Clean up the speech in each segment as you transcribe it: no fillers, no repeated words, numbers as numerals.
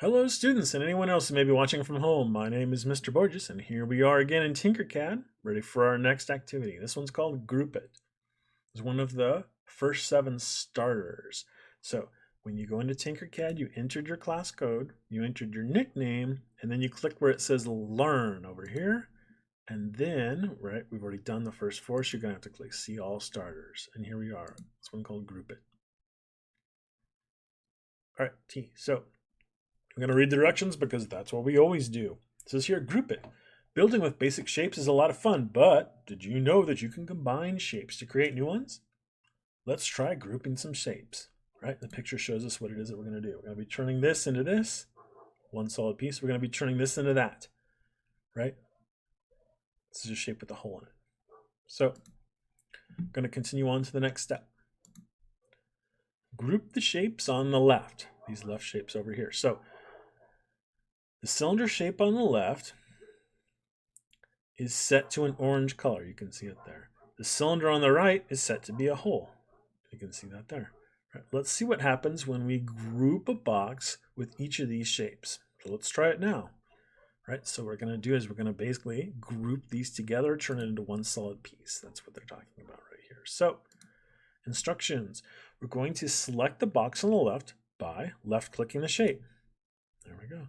Hello students and anyone else who may be watching from home. My name is Mr. Borges and here we are again in TinkerCAD, ready for our next activity. This one's called Group It. It's one of the first 7 starters. So when you go into TinkerCAD, you entered your class code, you entered your nickname, and then you click where it says Learn over here. And then, right, we've already done the first 4, so you're going to have to click See All Starters. And here we are. This one called Group It. All right, T. So I'm going to read the directions because that's what we always do. It says here, group it. Building with basic shapes is a lot of fun, but did you know that you can combine shapes to create new ones? Let's try grouping some shapes, right? The picture shows us what it is that we're going to do. We're going to be turning this into this, one solid piece. We're going to be turning this into that, right? This is a shape with a hole in it. So I'm going to continue on to the next step. Group the shapes on the left, these left shapes over here. So the cylinder shape on the left is set to an orange color. You can see it there. The cylinder on the right is set to be a hole. You can see that there. Right, let's see what happens when we group a box with each of these shapes. So let's try it now. Right, so what we're going to do is we're going to basically group these together, turn it into one solid piece. That's what they're talking about right here. So instructions. We're going to select the box on the left by left-clicking the shape. There we go.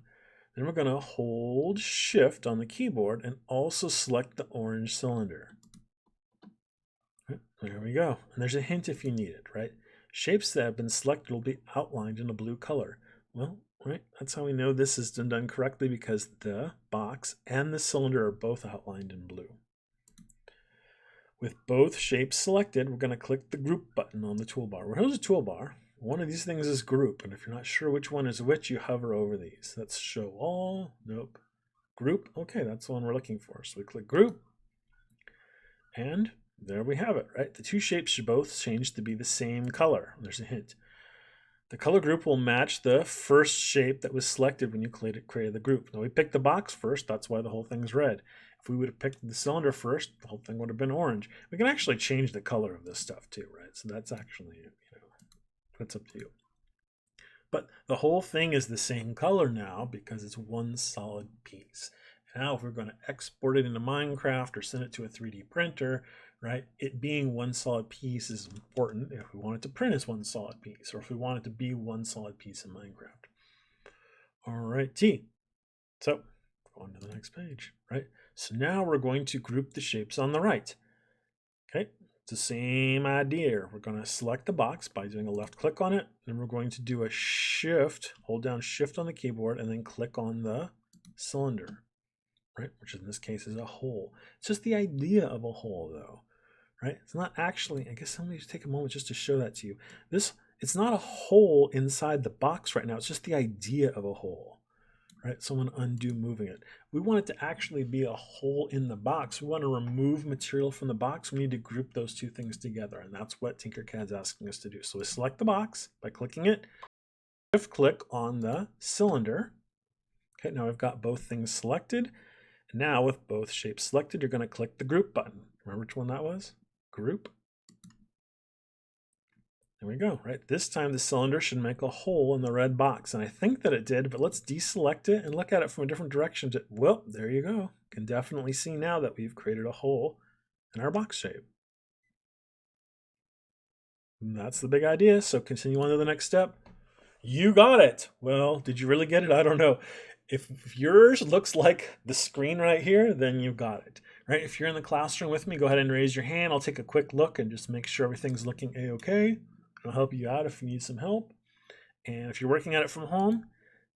Then we're going to hold Shift on the keyboard and also select the orange cylinder. There we go. And there's a hint if you need it, right? Shapes that have been selected will be outlined in a blue color. Well, right, that's how we know this is done correctly, because the box and the cylinder are both outlined in blue. With both shapes selected, we're going to click the Group button on the toolbar. Well, here's a toolbar. One of these things is Group, and if you're not sure which one is which, you hover over these. That's Show All. Nope. Group. Okay, that's the one we're looking for. So we click Group, and there we have it, right? The two shapes should both change to be the same color. There's a hint. The color group will match the first shape that was selected when you created the group. Now we picked the box first, that's why the whole thing's red. If we would have picked the cylinder first, the whole thing would have been orange. We can actually change the color of this stuff too, right? So that's actually, that's up to you. But the whole thing is the same color now because it's one solid piece. Now if we're going to export it into Minecraft or send it to a 3D printer, right, it being one solid piece is important if we want it to print as one solid piece, or if we want it to be one solid piece in Minecraft. All right, T. So on to the next page, right? So now we're going to group the shapes on the right. Okay, it's the same idea. We're going to select the box by doing a left click on it, and we're going to do a shift, hold down Shift on the keyboard, and then click on the cylinder, right? Which in this case is a hole. It's just the idea of a hole, though, right? It's not actually, I guess let me take a moment just to show that to you. It's not a hole inside the box right now. It's just the idea of a hole, right? Someone undo moving it. We want it to actually be a hole in the box. We want to remove material from the box. We need to group those two things together, and that's what TinkerCAD's asking us to do. So we select the box by clicking it, shift click on the cylinder. Okay, now we've got both things selected. Now with both shapes selected, you're going to click the Group button. Remember which one that was? Group. There we go, right? This time the cylinder should make a hole in the red box, and I think that it did, but let's deselect it and look at it from a different direction. Well, there you go. You can definitely see now that we've created a hole in our box shape. And that's the big idea, so continue on to the next step. You got it. Well, did you really get it? I don't know. If yours looks like the screen right here, then you got it, right? If you're in the classroom with me, go ahead and raise your hand. I'll take a quick look and just make sure everything's looking a-okay. I'll help you out if you need some help. And if you're working at it from home,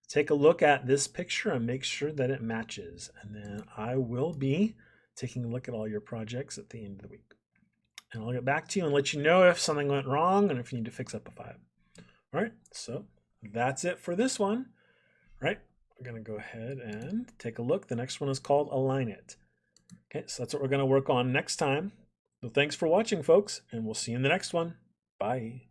take a look at this picture and make sure that it matches. And then I will be taking a look at all your projects at the end of the week. And I'll get back to you and let you know if something went wrong and if you need to fix up a file. All right, so that's it for this one, right? We're going to go ahead and take a look. The next one is called Align It. Okay, so that's what we're going to work on next time. So thanks for watching, folks, and we'll see you in the next one. Bye.